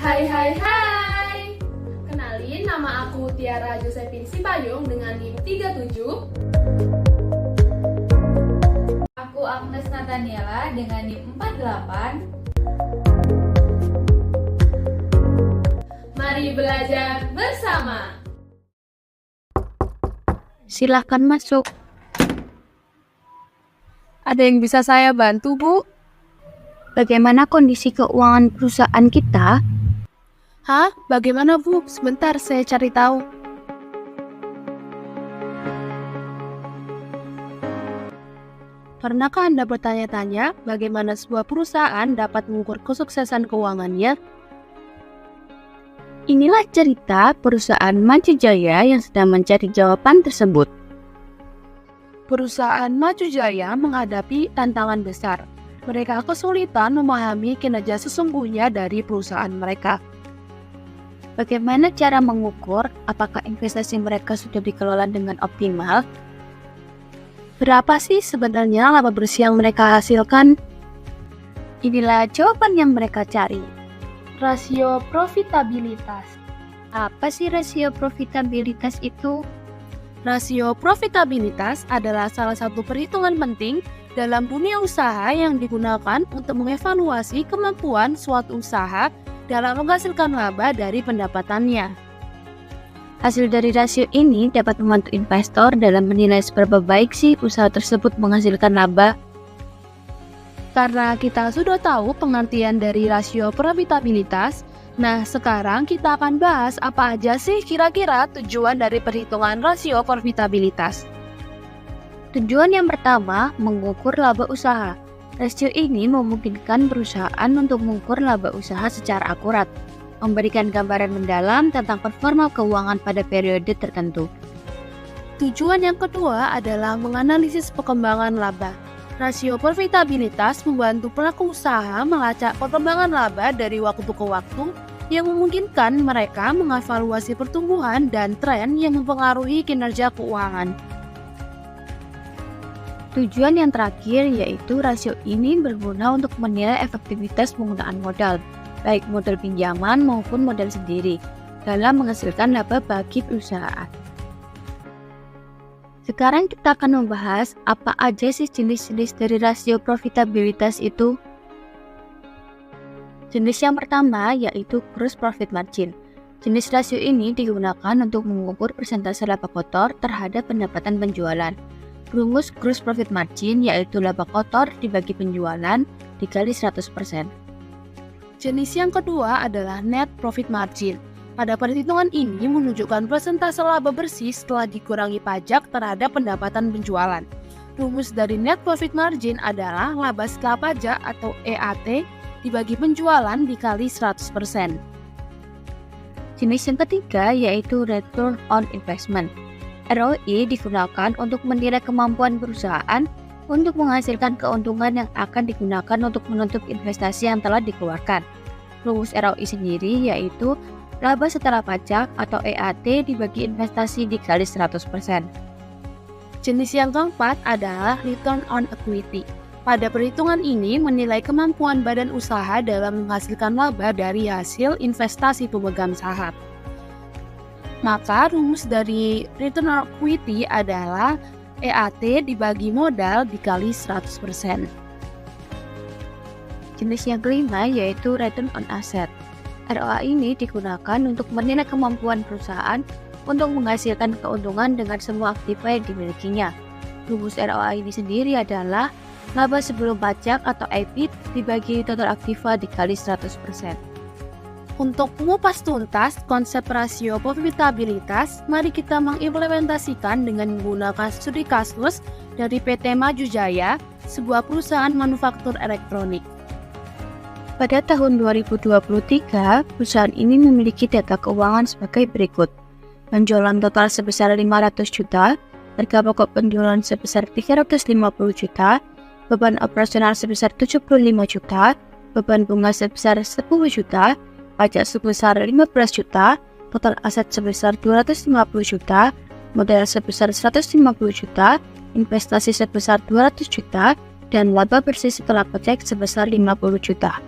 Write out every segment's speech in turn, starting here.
Hai hai hai. Kenalin, nama aku Tiara Josephine Sipayung dengan NIM 37. Aku Agnes Nathaniela dengan NIM 48. Mari belajar bersama. Silahkan masuk. Ada yang bisa saya bantu, Bu? Bagaimana kondisi keuangan perusahaan kita? Hah? Bagaimana, Bu? Sebentar, saya cari tahu. Pernahkah Anda bertanya-tanya bagaimana sebuah perusahaan dapat mengukur kesuksesan keuangannya? Inilah cerita perusahaan Maju Jaya yang sedang mencari jawaban tersebut. Perusahaan Maju Jaya menghadapi tantangan besar. Mereka kesulitan memahami kinerja sesungguhnya dari perusahaan mereka. Bagaimana cara mengukur apakah investasi mereka sudah dikelola dengan optimal? Berapa sih sebenarnya laba bersih yang mereka hasilkan? Inilah jawaban yang mereka cari. Rasio profitabilitas. Apa sih rasio profitabilitas itu? Rasio profitabilitas adalah salah satu perhitungan penting dalam dunia usaha yang digunakan untuk mengevaluasi kemampuan suatu usaha dalam menghasilkan laba dari pendapatannya. Hasil dari rasio ini dapat membantu investor dalam menilai seberapa baik sih usaha tersebut menghasilkan laba. Karena kita sudah tahu pengertian dari rasio profitabilitas, nah sekarang kita akan bahas apa aja sih kira-kira tujuan dari perhitungan rasio profitabilitas. Tujuan yang pertama, mengukur laba usaha. Rasio ini memungkinkan perusahaan untuk mengukur laba usaha secara akurat, memberikan gambaran mendalam tentang performa keuangan pada periode tertentu. Tujuan yang kedua adalah menganalisis perkembangan laba. Rasio profitabilitas membantu pelaku usaha melacak perkembangan laba dari waktu ke waktu yang memungkinkan mereka mengevaluasi pertumbuhan dan tren yang mempengaruhi kinerja keuangan. Tujuan yang terakhir yaitu rasio ini berguna untuk menilai efektivitas penggunaan modal, baik modal pinjaman maupun modal sendiri, dalam menghasilkan laba bagi perusahaan. Sekarang kita akan membahas apa aja sih jenis-jenis dari rasio profitabilitas itu. Jenis yang pertama yaitu gross profit margin. Jenis rasio ini digunakan untuk mengukur persentase laba kotor terhadap pendapatan penjualan. Rumus gross profit margin yaitu laba kotor dibagi penjualan dikali 100%. Jenis yang kedua adalah net profit margin. Pada perhitungan ini menunjukkan persentase laba bersih setelah dikurangi pajak terhadap pendapatan penjualan. Rumus dari net profit margin adalah laba setelah pajak atau EAT dibagi penjualan dikali 100%. Jenis yang ketiga yaitu return on investment. ROI digunakan untuk menilai kemampuan perusahaan untuk menghasilkan keuntungan yang akan digunakan untuk menutup investasi yang telah dikeluarkan. Rumus ROI sendiri yaitu laba setelah pajak atau EAT dibagi investasi dikali 100%. Jenis yang keempat adalah return on equity. Pada perhitungan ini menilai kemampuan badan usaha dalam menghasilkan laba dari hasil investasi pemegang saham. Maka rumus dari return on equity adalah EAT dibagi modal dikali 100%. Jenis yang kelima yaitu return on asset. ROA ini digunakan untuk menilai kemampuan perusahaan untuk menghasilkan keuntungan dengan semua aktiva yang dimilikinya. Rumus ROA ini sendiri adalah laba sebelum pajak atau EBIT dibagi total aktiva dikali 100%. Untuk mengupas tuntas konsep rasio profitabilitas, mari kita mengimplementasikan dengan menggunakan studi kasus dari PT Maju Jaya, sebuah perusahaan manufaktur elektronik. Pada tahun 2023, perusahaan ini memiliki data keuangan sebagai berikut. Penjualan total sebesar 500 juta, harga pokok penjualan sebesar 350 juta, beban operasional sebesar 75 juta, beban bunga sebesar 10 juta, pajak sebesar 15 juta, total aset sebesar 250 juta, modal sebesar 150 juta, investasi sebesar 200 juta, dan laba bersih setelah pajak sebesar 50 juta.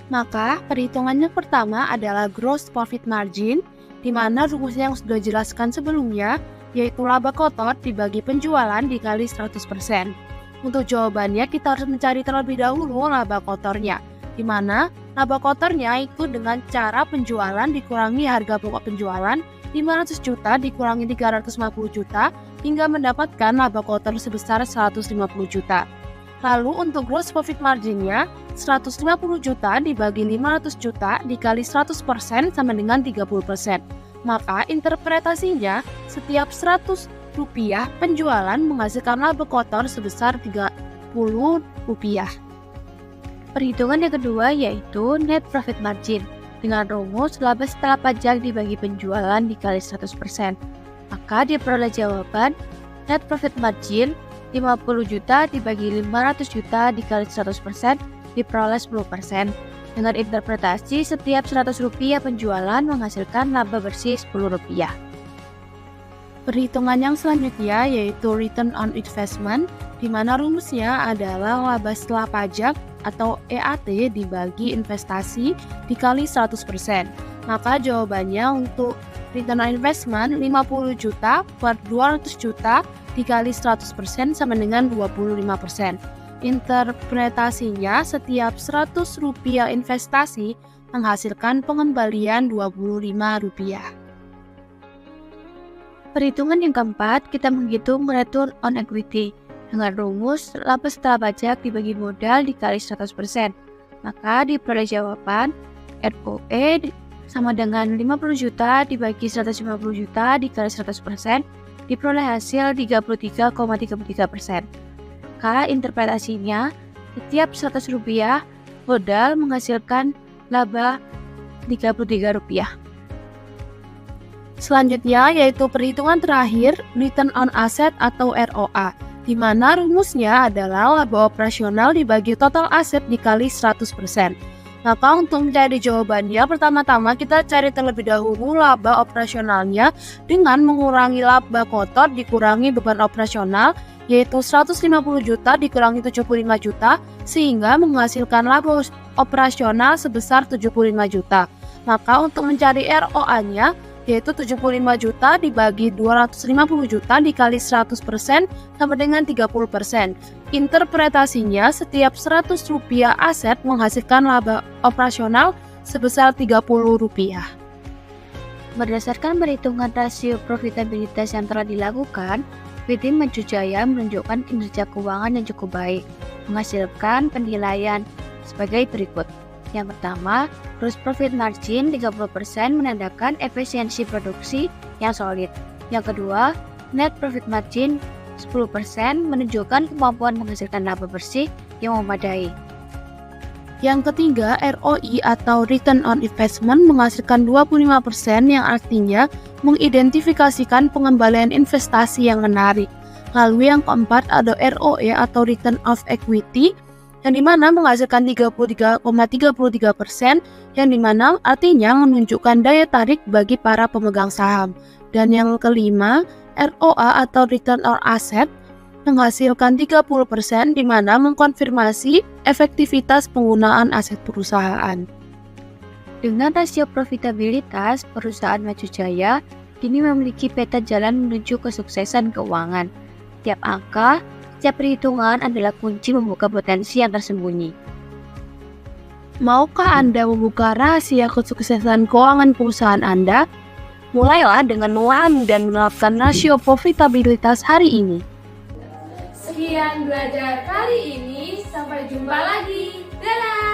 Maka perhitungannya pertama adalah gross profit margin, di mana rumusnya yang sudah jelaskan sebelumnya, yaitu laba kotor dibagi penjualan dikali 100%. Untuk jawabannya kita harus mencari terlebih dahulu laba kotornya, di mana laba kotornya itu dengan cara penjualan dikurangi harga pokok penjualan 500 juta dikurangi 350 juta hingga mendapatkan laba kotor sebesar 150 juta. Lalu untuk gross profit marginnya 150 juta dibagi 500 juta dikali 100% sama dengan 30%. Maka interpretasinya setiap 100 rupiah penjualan menghasilkan laba kotor sebesar 30 rupiah. Perhitungan yang kedua yaitu net profit margin dengan rumus laba setelah pajak dibagi penjualan dikali 100%. Maka diperoleh jawaban net profit margin 50 juta dibagi 500 juta dikali 100% diperoleh 10%. Dengan interpretasi setiap 100 rupiah penjualan menghasilkan laba bersih 10 rupiah. Perhitungan yang selanjutnya yaitu return on investment, di mana rumusnya adalah laba setelah pajak atau EAT dibagi investasi dikali 100%. Maka jawabannya untuk return on investment 50 juta per 200 juta dikali 100% sama dengan 25%. Interpretasinya setiap 100 rupiah investasi menghasilkan pengembalian 25 rupiah. Perhitungan yang keempat, kita menghitung return on equity dengan rumus laba setelah pajak dibagi modal dikali 100%. Maka diperoleh jawaban ROE sama dengan 50 juta dibagi 150 juta dikali 100% diperoleh hasil 33,33%. Maka interpretasinya setiap 100 rupiah modal menghasilkan laba 33 rupiah. Selanjutnya yaitu perhitungan terakhir return on asset atau ROA, di mana rumusnya adalah laba operasional dibagi total aset dikali 100%. Maka untuk mencari jawabannya, pertama-tama kita cari terlebih dahulu laba operasionalnya dengan mengurangi laba kotor dikurangi beban operasional, yaitu 150 juta dikurangi 75 juta, sehingga menghasilkan laba operasional sebesar 75 juta. Maka untuk mencari ROA-nya, yaitu 75 juta dibagi 250 juta dikali 100% sama dengan 30%. Interpretasinya setiap 100 rupiah aset menghasilkan laba operasional sebesar 30 rupiah. Berdasarkan perhitungan rasio profitabilitas yang telah dilakukan, PT Maju Jaya menunjukkan kinerja keuangan yang cukup baik, menghasilkan penilaian sebagai berikut. Yang pertama, gross profit margin 30% menandakan efisiensi produksi yang solid. Yang kedua, net profit margin 10% menunjukkan kemampuan menghasilkan laba bersih yang memadai. Yang ketiga, ROI atau return on investment menghasilkan 25% yang artinya mengidentifikasikan pengembalian investasi yang menarik. Lalu yang keempat ada ROE atau return of equity yang dimana menghasilkan 33,33%, yang dimana artinya menunjukkan daya tarik bagi para pemegang saham. Dan yang kelima, ROA atau return on asset menghasilkan 30%, dimana mengkonfirmasi efektivitas penggunaan aset perusahaan. Dengan rasio profitabilitas, perusahaan Maju Jaya kini memiliki peta jalan menuju kesuksesan keuangan. Tiap angka, setiap perhitungan adalah kunci membuka potensi yang tersembunyi. Maukah Anda membuka rahasia kesuksesan keuangan perusahaan Anda? Mulailah dengan menelan dan menerapkan rasio profitabilitas hari ini. Sekian belajar kali ini, sampai jumpa lagi. Dadah!